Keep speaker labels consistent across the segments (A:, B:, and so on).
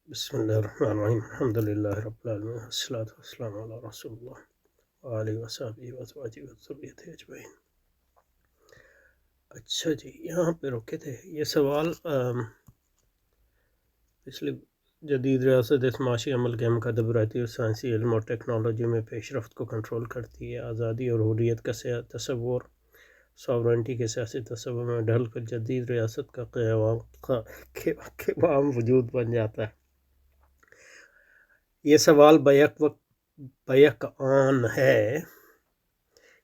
A: بسم الله الرحمن الرحیم الحمد للہ رب العالمین والصلاة والسلام علی رسول اللہ وآلہ وصحبہ وازواجہ وذریتہ اجمعین۔ اچھا جی، یہاں پہ رکے تھے یہ سوال پچھلی جدید ریاست اس معاشی عمل کے مقدم رہتی ہے، سائنسی علم اور ٹیکنالوجی میں پیش رفت کو کنٹرول کرتی ہے، آزادی اور حریت کا تصور ساورنٹی کے سیاسی تصور میں ڈھل کر جدید ریاست کا قوام وجود بن جاتا ہے۔ یہ سوال بیک آن ہے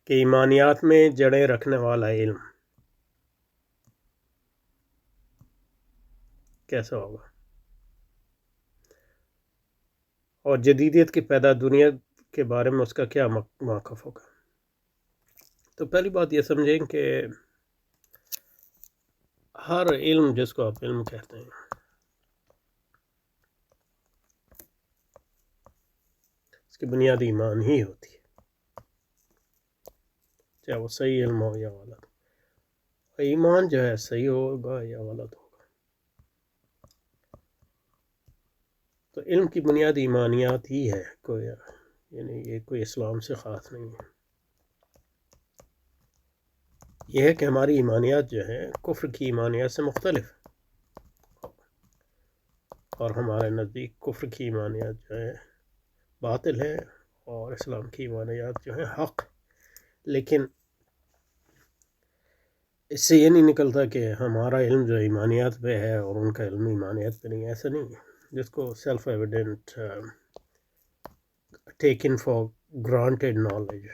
A: کہ ایمانیات میں جڑیں رکھنے والا علم کیسا ہوگا اور جدیدیت کی پیدا دنیا کے بارے میں اس کا کیا موقف ہوگا۔ تو پہلی بات یہ سمجھیں کہ ہر علم جس کو آپ علم کہتے ہیں اس کی بنیادی ایمان ہی ہوتی ہے، چاہے وہ صحیح علم ہو یا غلط۔ ایمان جو ہے صحیح ہوگا یا غلط ہوگا۔ تو علم کی بنیاد ایمانیات ہی ہے، یعنی یہ کوئی اسلام سے خاص نہیں ہے۔ یہ ہے کہ ہماری ایمانیات جو ہے کفر کی ایمانیات سے مختلف، اور ہمارے نزدیک کفر کی ایمانیات جو ہے باطل ہے اور اسلام کی ایمانیات جو ہے حق۔ لیکن اس سے یہ نہیں نکلتا کہ ہمارا علم جو ایمانیات پہ ہے اور ان کا علم ایمانیات پہ نہیں، ایسا نہیں ہے۔ جس کو self evident taken for granted knowledge,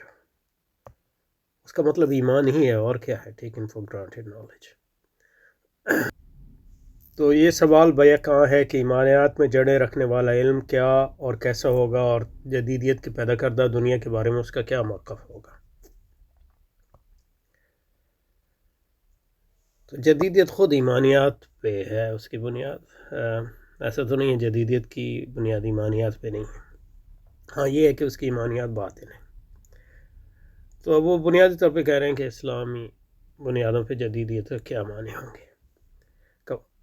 A: اس کا مطلب ایمان ہی ہے، اور کیا ہے ٹیکن فار گرانٹیڈ نالج۔ تو یہ سوال بیک آں ہے کہ ایمانیات میں جڑیں رکھنے والا علم کیا اور کیسا ہوگا، اور جدیدیت کی پیدا کردہ دنیا کے بارے میں اس کا کیا موقف ہوگا۔ تو جدیدیت خود ایمانیات پہ ہے، اس کی بنیاد ایسا تو نہیں ہے جدیدیت کی بنیاد ایمانیات پہ نہیں ہے۔ ہاں یہ ہے کہ اس کی ایمانیات باطل ہیں۔ تو وہ بنیادی طور پہ کہہ رہے ہیں کہ اسلامی بنیادوں پہ جدیدیت کے کیا معنی ہوں گے۔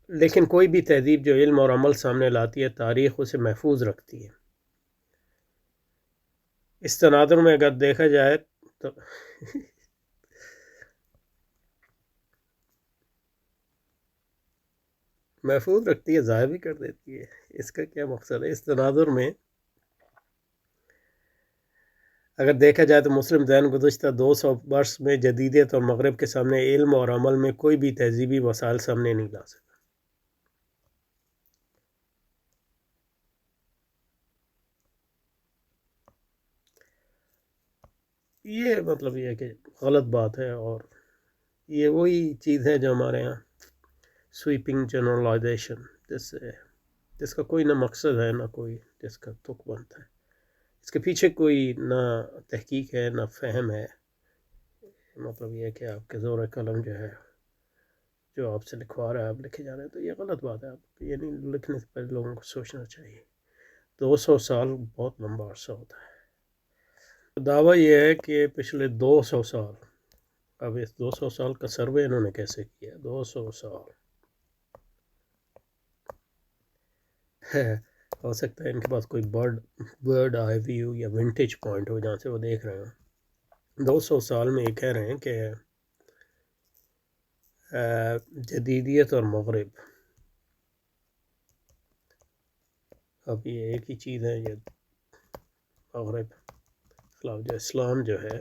A: لیکن کوئی بھی تہذیب جو علم اور عمل سامنے لاتی ہے، تاریخ اسے محفوظ رکھتی ہے۔ اس تناظر میں اگر دیکھا جائے تو محفوظ رکھتی ہے، ضائع بھی کر دیتی ہے۔ اس کا کیا مقصد ہے؟ اس تناظر میں اگر دیکھا جائے تو مسلم ذہن گزشتہ 200 برس میں جدیدیت اور مغرب کے سامنے علم اور عمل میں کوئی بھی تہذیبی وسائل سامنے نہیں لا سکتا۔ یہ مطلب یہ ہے کہ غلط بات ہے، اور یہ وہی چیز ہے جو ہمارے ہاں سویپنگ جنرلائزیشن، جس کا کوئی نہ مقصد ہے نہ کوئی جس کا تک بنتا ہے، اس کے پیچھے کوئی نہ تحقیق ہے نہ فہم ہے۔ مطلب یہ ہے کہ آپ کے زور قلم جو ہے جو آپ سے لکھوا رہا ہے آپ لکھے جا رہے ہیں، تو یہ غلط بات ہے۔ آپ یعنی لکھنے سے پہلے لوگوں کو سوچنا چاہیے۔ 200 سال بہت لمبا عرصہ ہوتا ہے۔ دعویٰ یہ ہے کہ پچھلے 200 سال، اب اس 200 سال کا سروے انہوں نے کیسے کیا؟ 200 سال ہو سکتا ہے ان کے پاس کوئی برڈ آئی ویو یا ونٹیج پوائنٹ ہو جہاں سے وہ دیکھ رہے ہیں۔ 200 سال میں یہ کہہ رہے ہیں کہ جدیدیت اور مغرب، اب یہ ایک ہی چیز ہے، یہ مغرب خلاف جو اسلام جو ہے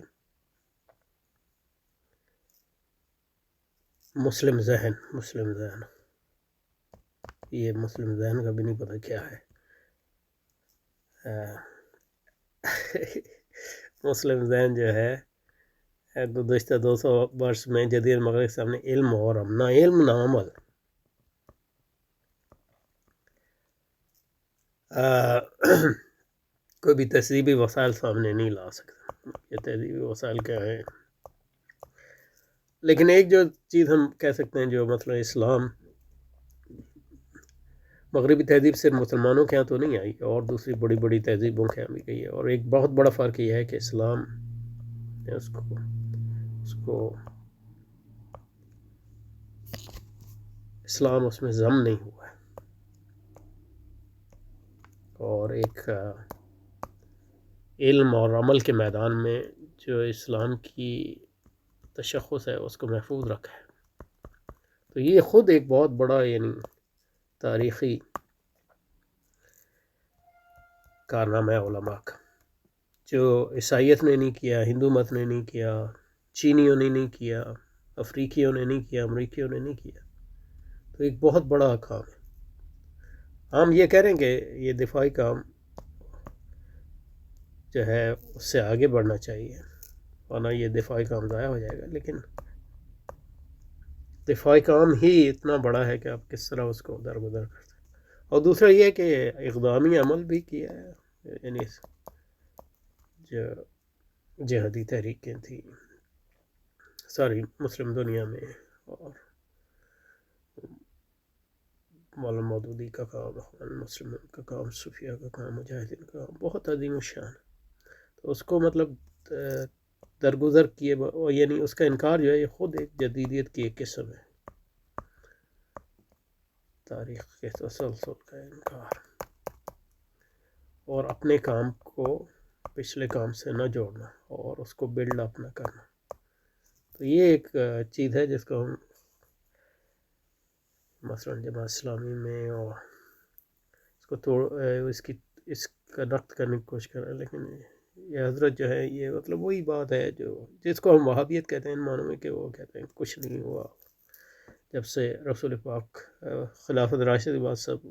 A: مسلم ذہن یہ مسلم ذہن کا بھی نہیں پتہ کیا ہے۔ مسلم ذہن جو ہے گزشتہ 200 برس میں جدید مغرب کے سامنے علم اور نہ علم نہ عمل، کوئی بھی تہذیبی وسائل سامنے نہیں لا سکتا۔ یہ تہذیبی وسائل کیا ہیں؟ لیکن ایک جو چیز ہم کہہ سکتے ہیں، جو مثلا اسلام مغربی تہذیب صرف مسلمانوں کے ہاں تو نہیں آئی، اور دوسری بڑی بڑی تہذیبوں کے ہاں بھی گئی ہے، اور ایک بہت بڑا فرق یہ ہے کہ اسلام نے اس کو اسلام اس میں ضم نہیں ہوا ہے۔ اور ایک علم اور عمل کے میدان میں جو اسلام کی تشخص ہے اس کو محفوظ رکھا ہے. تو یہ خود ایک بہت بڑا یعنی تاریخی کارنامہ ہے علماء کا، جو عیسائیت نے نہیں کیا، ہندو مت نے نہیں کیا، چینیوں نے نہیں کیا، افریقیوں نے نہیں کیا، امریکیوں نے نہیں کیا. تو ایک بہت بڑا کام ہے. ہم یہ کہہ رہے ہیں کہ یہ دفاعی کام جو ہے اس سے آگے بڑھنا چاہیے، ورنہ یہ دفاعی کام ضائع ہو جائے گا. لیکن دفاعی کام ہی اتنا بڑا ہے کہ آپ کس طرح اس کو درگزر کرتے ہیں. اور دوسرا یہ کہ اقدامی عمل بھی کیا ہے، یعنی جو جہادی تحریکیں تھیں ساری مسلم دنیا میں، اور مولانا مودودی کا کام، اخوان مسلمین کا کام، صوفیہ کا کام، مجاہدین کا کام بہت عظیم الشان ہے. تو اس کو مطلب درگزر کیے، یعنی اس کا انکار جو ہے یہ خود ایک جدیدیت کی ایک قسم ہے، تاریخ کے تسلسل کا انکار، اور اپنے کام کو پچھلے کام سے نہ جوڑنا اور اس کو بلڈ اپ نہ کرنا. تو یہ ایک چیز ہے جس کو ہم مثلا جماعت اسلامی میں اور اس کو اس کا نقد کرنے کی کوشش کر رہے ہیں. لیکن یہ حضرت جو ہے یہ مطلب وہی بات ہے جو جس کو ہم وہابیت کہتے ہیں ان معنوں میں، کہ وہ کہتے ہیں کچھ نہیں ہوا جب سے رسول پاک خلافت راشد کے بعد سب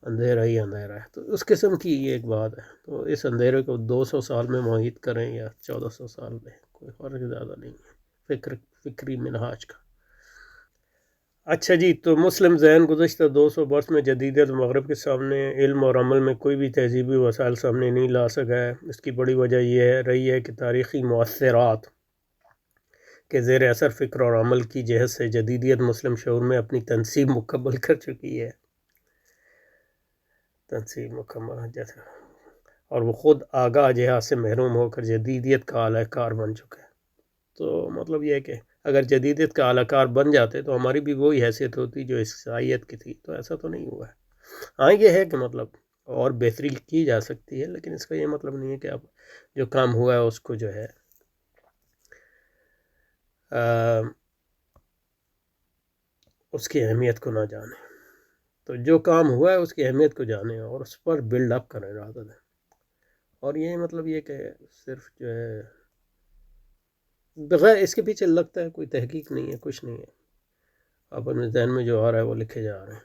A: اندھیرا ہی اندھیرا ہے. تو اس قسم کی یہ ایک بات ہے. تو اس اندھیرے کو 200 سال میں محیط کریں یا 1400 سال میں، کوئی فرق زیادہ نہیں ہے فکری منہاج کا. اچھا جی، تو مسلم ذہن گزشتہ 200 برس میں جدیدیت مغرب کے سامنے علم اور عمل میں کوئی بھی تہذیبی وسائل سامنے نہیں لا سکا ہے. اس کی بڑی وجہ یہ رہی ہے کہ تاریخی مؤثرات کے زیر اثر فکر اور عمل کی جہت سے جدیدیت مسلم شعور میں اپنی تنصیب مکمل کر چکی ہے. تنصیب مکمل جیسے، اور وہ خود آگاہ جہاز سے محروم ہو کر جدیدیت کا اعلی کار بن چکا ہے. تو مطلب یہ ہے کہ اگر جدیدیت کا اعلی کار بن جاتے تو ہماری بھی وہی حیثیت ہوتی جو عیسائیت کی تھی. تو ایسا تو نہیں ہوا ہے. ہاں یہ ہے کہ مطلب اور بہتری کی جا سکتی ہے، لیکن اس کا یہ مطلب نہیں ہے کہ اب جو کام ہوا ہے اس کو جو ہے اس کی اہمیت کو نہ جانے. تو جو کام ہوا ہے اس کی اہمیت کو جانے اور اس پر بلڈ اپ کریں رہا ہے. اور یہ مطلب یہ کہ صرف جو ہے بغیر اس کے پیچھے لگتا ہے کوئی تحقیق نہیں ہے، کچھ نہیں ہے، اپنے ذہن میں جو آ رہا ہے وہ لکھے جا رہے ہیں.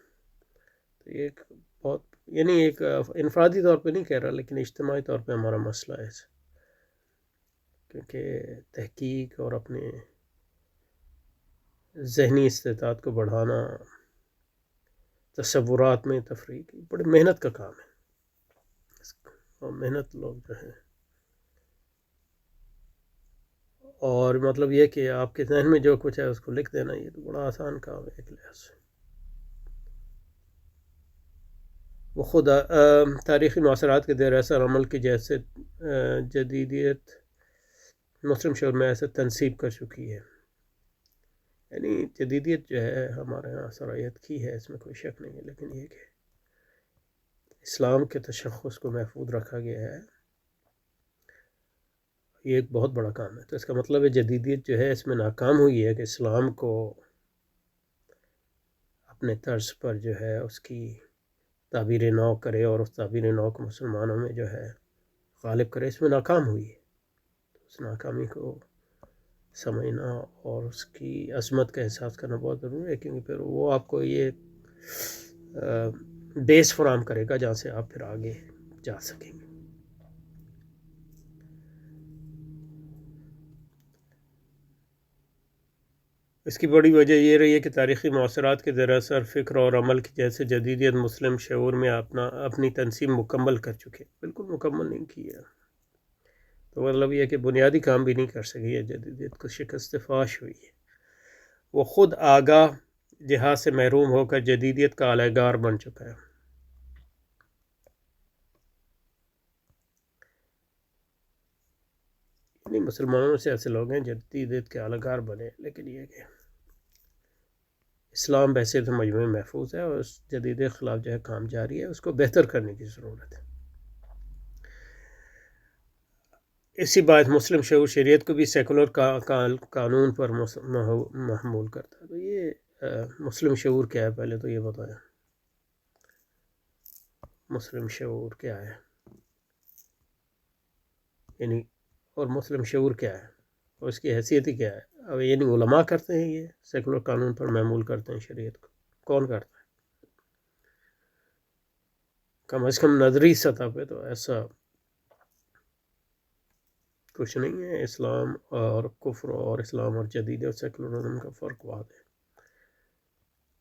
A: تو یہ ایک بہت یعنی ایک انفرادی طور پہ نہیں کہہ رہا، لیکن اجتماعی طور پہ ہمارا مسئلہ ہے، کیونکہ تحقیق اور اپنے ذہنی استعداد کو بڑھانا، تصورات میں تفریق بڑی محنت کا کام ہے. اور محنت لوگ جو ہیں، اور مطلب یہ کہ آپ کے ذہن میں جو کچھ ہے اس کو لکھ دینا، یہ تو بڑا آسان کام ہے ایک لحاظ سے. وہ خود تاریخی معاصرات کے دیر اثر عمل کی جیسے جدیدیت مسلم شعور میں ایسے تنصیب کر چکی ہے. یعنی جدیدیت جو ہے ہمارے یہاں سرایت کی ہے، اس میں کوئی شک نہیں ہے، لیکن یہ کہ اسلام کے تشخص کو محفوظ رکھا گیا ہے، یہ ایک بہت بڑا کام ہے. تو اس کا مطلب ہے جدیدیت جو ہے اس میں ناکام ہوئی ہے کہ اسلام کو اپنے طرز پر جو ہے اس کی تعبیر نو کرے اور اس تعبیر نو کو مسلمانوں میں جو ہے غالب کرے. اس میں ناکام ہوئی ہے. اس ناکامی کو سمجھنا اور اس کی عظمت کا احساس کرنا بہت ضروری ہے، کیونکہ پھر وہ آپ کو یہ بیس فراہم کرے گا جہاں سے آپ پھر آگے جا سکیں گے. اس کی بڑی وجہ یہ رہی ہے کہ تاریخی مؤثرات کے زیر اثر فکر اور عمل کی جیسے جدیدیت مسلم شعور میں اپنی تنصیب مکمل کر چکے. بالکل مکمل نہیں کی ہے. تو مطلب یہ کہ بنیادی کام بھی نہیں کر سکی ہے، جدیدیت کو شکست فاش ہوئی ہے. وہ خود آگاہ جہاز سے محروم ہو کر جدیدیت کا اعلی کار بن چکا ہے. نہیں، مسلمانوں سے ایسے لوگ ہیں جدیدیت کے اعلی کار بنے، لیکن یہ کہ اسلام بحیثیت مجموعہ محفوظ ہے اور اس جدید کے خلاف جو ہے کام جاری ہے، اس کو بہتر کرنے کی ضرورت ہے۔ اسی بات مسلم شعور شریعت کو بھی سیکولر قانون پر محمول کرتا ہے۔ تو یہ مسلم شعور کیا ہے، پہلے تو یہ بتائیں مسلم شعور کیا ہے، یعنی اور مسلم شعور کیا ہے اور اس کی حیثیت ہی کیا ہے؟ اب یعنی علماء کرتے ہیں یہ سیکولر قانون پر محمول کرتے ہیں شریعت کو؟ کون کرتا ہے؟ کم از کم نظری سطح پہ تو ایسا کچھ نہیں ہے۔ اسلام اور کفر اور اسلام اور جدید اور سیکولرزم کا فرق واضح ہے۔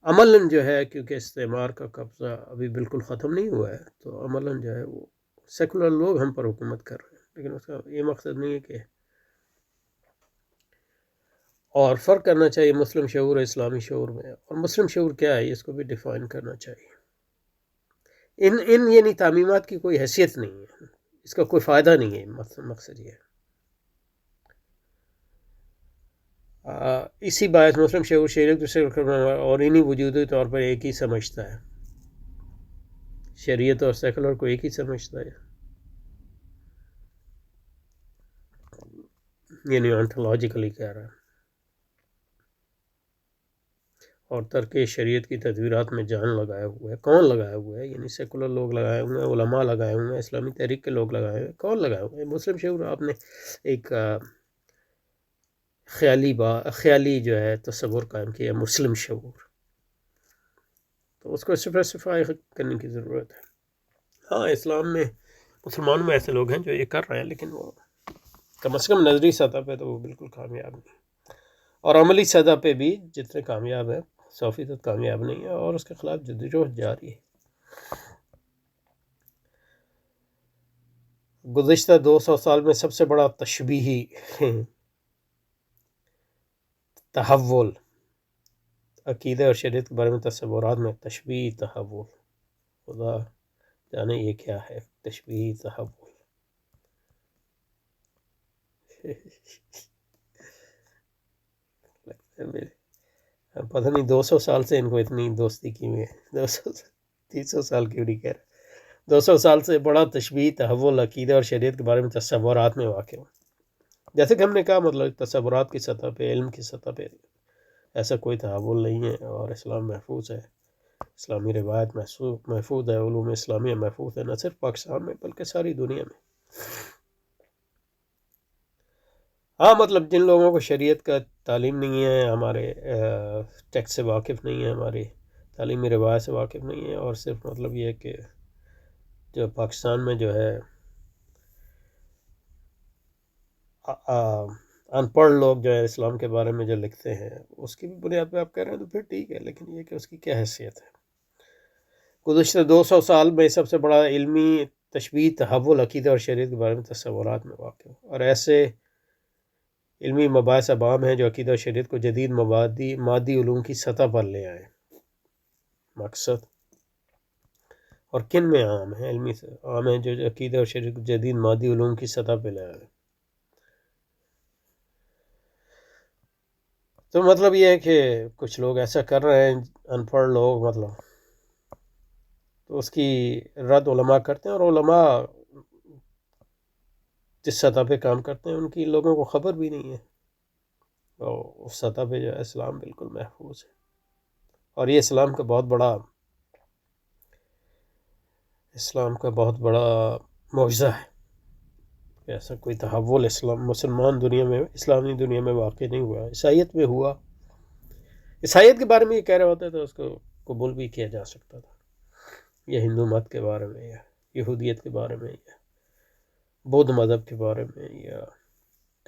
A: عملاً جو ہے کیونکہ استعمار کا قبضہ ابھی بالکل ختم نہیں ہوا ہے، تو عملاً جو ہے وہ سیکولر لوگ ہم پر حکومت کر رہے ہیں، لیکن اس کا یہ مقصد نہیں ہے کہ اور فرق کرنا چاہیے مسلم شعور اور اسلامی شعور میں۔ اور مسلم شعور کیا ہے اس کو بھی ڈیفائن کرنا چاہیے۔ ان یعنی تعمیمات کی کوئی حیثیت نہیں ہے، اس کا کوئی فائدہ نہیں ہے، مقصد یہ ہے۔ اسی باعث مسلم شعور شریعت اور انہی وجودی طور پر ایک ہی سمجھتا ہے، شریعت اور سیکولر کو ایک ہی سمجھتا ہے، یعنی انٹولوجیکلی کہہ رہا ہے، اور ترک شریعت کی تدبیرات میں جان لگایا ہوا ہے۔ کون لگایا ہوا ہے؟ یعنی سیکولر لوگ لگائے ہوئے ہیں، علماء لگائے ہوئے ہیں، اسلامی تحریک کے لوگ لگائے ہوئے ہیں۔ کون لگائے ہوئے ہیں؟ مسلم شعور آپ نے ایک خیالی جو ہے تصور قائم کیا مسلم شعور، تو اس کو اسپیسیفائی کرنے کی ضرورت ہے۔ ہاں اسلام میں مسلمانوں میں ایسے لوگ ہیں جو یہ کر رہے ہیں، لیکن وہ کم از کم نظری سطح پہ تو وہ بالکل کامیاب نہیں، اور عملی سطح پہ بھی جتنے کامیاب ہیں 100% کامیاب نہیں ہے، اور اس کے خلاف جدوجہد جاری ہے۔ گزشتہ 200 سال میں سب سے بڑا تشبیہی تحول عقیدے اور شریعت کے بارے میں تصورات میں تشبیہی تحول، خدا جانے یہ کیا ہے تشبیہی تحول۔ پتہ نہیں 200 سال سے ان کو اتنی دوستی کی ہوئی ہے، 300 سال کیوں نہیں کہہ رہے، 200 سال سے بڑا تشبیہی تحول عقیدے اور شریعت کے بارے میں تصورات میں واقع ہو۔ جیسے کہ ہم نے کہا مطلب تصورات کی سطح پہ، علم کی سطح پہ ایسا کوئی تحول نہیں ہے، اور اسلام محفوظ ہے، اسلامی روایت محفوظ ہے، علوم اسلامیہ محفوظ ہے، نہ صرف پاکستان میں بلکہ ساری دنیا میں۔ ہاں مطلب جن لوگوں کو شریعت کا تعلیم نہیں ہے، ہمارے ٹیکسٹ سے واقف نہیں ہے، ہماری تعلیمی روایت سے واقف نہیں ہے، اور صرف مطلب یہ ہے کہ جو پاکستان میں جو ہے ان پڑھ لوگ جو ہے اسلام کے بارے میں جو لکھتے ہیں اس کی بھی بنیاد پہ آپ کہہ رہے ہیں تو پھر ٹھیک ہے، لیکن یہ کہ اس کی کیا حیثیت ہے؟ گزشتہ 200 سال میں سب سے بڑا علمی تشبیہی تحول عقیدہ اور شریعت کے بارے میں تصورات میں واقع ہو، اور ایسے علمی مباحث اب عام ہیں جو عقیدہ اور شریعت کو جدید مادی علوم کی سطح پر لے آئیں۔ مقصد اور کن میں عام ہیں؟ علمی سے عام ہیں جو عقیدہ اور شریعت کو جدید مادی علوم کی سطح پہ لے آئیں۔ تو مطلب یہ ہے کہ کچھ لوگ ایسا کر رہے ہیں ان پڑھ لوگ، مطلب تو اس کی رد علماء کرتے ہیں، اور علماء جس سطح پہ کام کرتے ہیں ان کی لوگوں کو خبر بھی نہیں ہے، اور اس سطح پہ جو ہے اسلام بالکل محفوظ ہے، اور یہ اسلام کا بہت بڑا معجزہ ہے کہ ایسا کوئی تحول مسلمان دنیا میں، اسلامی دنیا میں واقع نہیں ہوا۔ عیسائیت میں ہوا، عیسائیت کے بارے میں یہ کہہ رہے ہوتے تو اس کو قبول بھی کیا جا سکتا تھا، یا ہندو مت کے بارے میں، یا یہودیت کے بارے میں، یا بدھ مذہب کے بارے میں، یا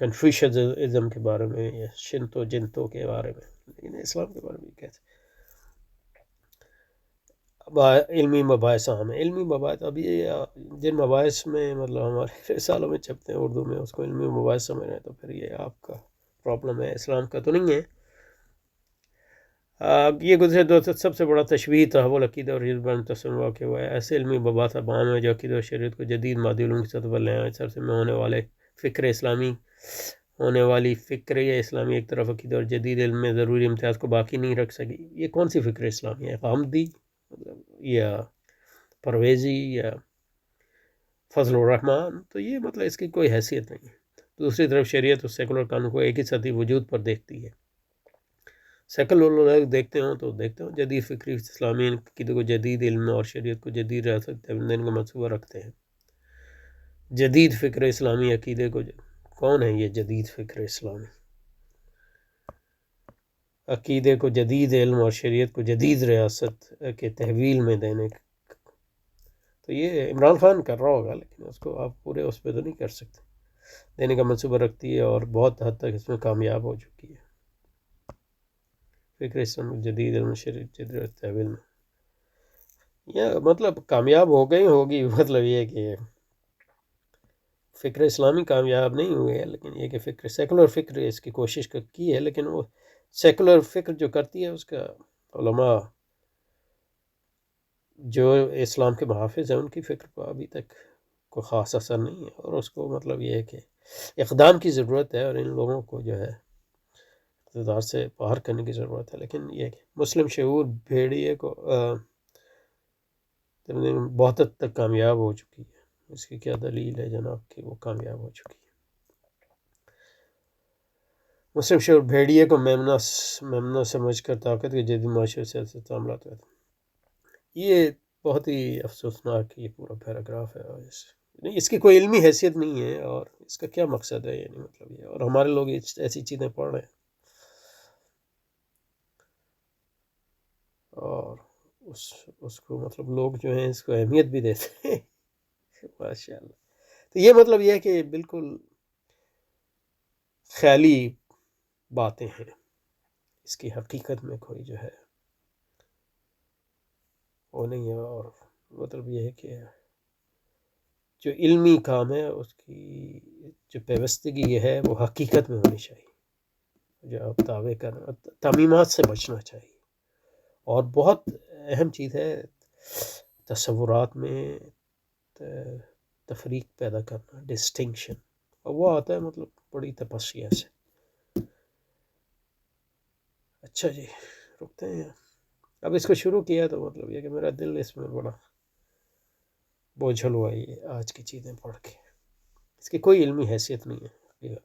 A: کنفیوشنزم کے بارے میں، یا شنتو جنتو کے بارے میں، لیکن اسلام کے بارے میں کہتے ہیں۔ علمی مباحث عام ہیں، علمی مباحث ابھی جن مباحث میں مطلب ہمارے رسالوں میں چھپتے ہیں اردو میں، اس کو علمی مباحث سمجھ رہے ہیں، تو پھر یہ آپ کا پرابلم ہے، اسلام کا تو نہیں ہے۔ یہ گزشتہ سب سے بڑا تشبیہی تحول عقیدہ اور شریعت پر تصور واقع ہوا ہے۔ ایسے علمی مباحث اب عام ہیں جو عقیدہ اور شریعت کو جدید مادی علوم کی سطح پر لے آئیں۔ سر سے میں ہونے والے فکر اسلامی ہونے والی فکر اسلامی ایک طرف عقیدہ اور جدید علم میں ضروری امتیاز کو باقی نہیں رکھ سکی. یہ کون سی فکر اسلامی ہے؟ غامدی یا پرویزی یا فضل الرحمان؟ تو یہ مطلب اس کی کوئی حیثیت نہیں ہے. دوسری طرف شریعت اور سیکولر قانون کو ایک ہی سطحی وجود پر دیکھتی ہے. سیکولر لوگ دیکھتے ہوں تو دیکھتے ہوں جدید فکری اسلامی عقیدے کو جدید علم اور شریعت کو جدید ریاست دینے کا منصوبہ رکھتے ہیں. جدید فکر اسلامی عقیدے کو کون ہے یہ جدید فکر اسلامی عقیدے کو جدید علم اور شریعت کو جدید ریاست کے تحویل میں دینے کا؟ تو یہ عمران خان کر رہا ہوگا، لیکن اس کو آپ پورے اس پہ تو نہیں کر سکتے. دینے کا منصوبہ رکھتی ہے اور بہت حد تک اس میں کامیاب ہو چکی ہے. فکر اسلام جدید علم شریعت جدید تحویل میں یہ مطلب کامیاب ہو گئی ہوگی. مطلب یہ کہ فکر اسلامی کامیاب نہیں ہوئے ہے، لیکن یہ کہ فکر سیکولر فکر اس کی کوشش کی ہے، لیکن وہ سیکولر فکر جو کرتی ہے اس کا علماء جو اسلام کے محافظ ہیں ان کی فکر کو ابھی تک کوئی خاص اثر نہیں ہے، اور اس کو مطلب یہ ہے کہ اقدام کی ضرورت ہے اور ان لوگوں کو جو ہے اقتدار سے باہر کرنے کی ضرورت ہے. لیکن یہ کہ مسلم شعور بھیڑیے کو بہت حد تک کامیاب ہو چکی ہے. اس کی کیا دلیل ہے جناب کہ وہ کامیاب ہو چکی ہے؟ مسلم شعور بھیڑیے کو میمنہ سمجھ کر طاقت کے جدید معاشرے سے تعاملات کرتے ہیں. یہ بہت ہی افسوسناک یہ پورا پیراگراف ہے، اور اس کی کوئی علمی حیثیت نہیں ہے، اور اس کا کیا مقصد ہے یعنی مطلب یہ. اور ہمارے لوگ ایسی چیزیں پڑھ رہے ہیں اور اس کو مطلب لوگ جو ہیں اس کو اہمیت بھی دیتے ہیں. ماشاء اللہ. تو یہ مطلب یہ ہے کہ بالکل خیالی باتیں ہیں، اس کی حقیقت میں کوئی جو ہے وہ نہیں ہے. اور مطلب یہ ہے کہ جو علمی کام ہے اس کی جو پیوستگی ہے وہ حقیقت میں ہونی چاہیے. جو آپ دعوے کر تمیمات سے بچنا چاہیے. اور بہت اہم چیز ہے تصورات میں تفریق پیدا کرنا، ڈسٹنکشن، اور وہ آتا ہے مطلب بڑی تپسیا سے. اچھا جی رکتے ہیں. اب اس کو شروع کیا تو مطلب یہ کہ میرا دل اس میں بڑا بوجھل ہوا یہ آج کی چیزیں پڑھ کے. اس کی کوئی علمی حیثیت نہیں ہے.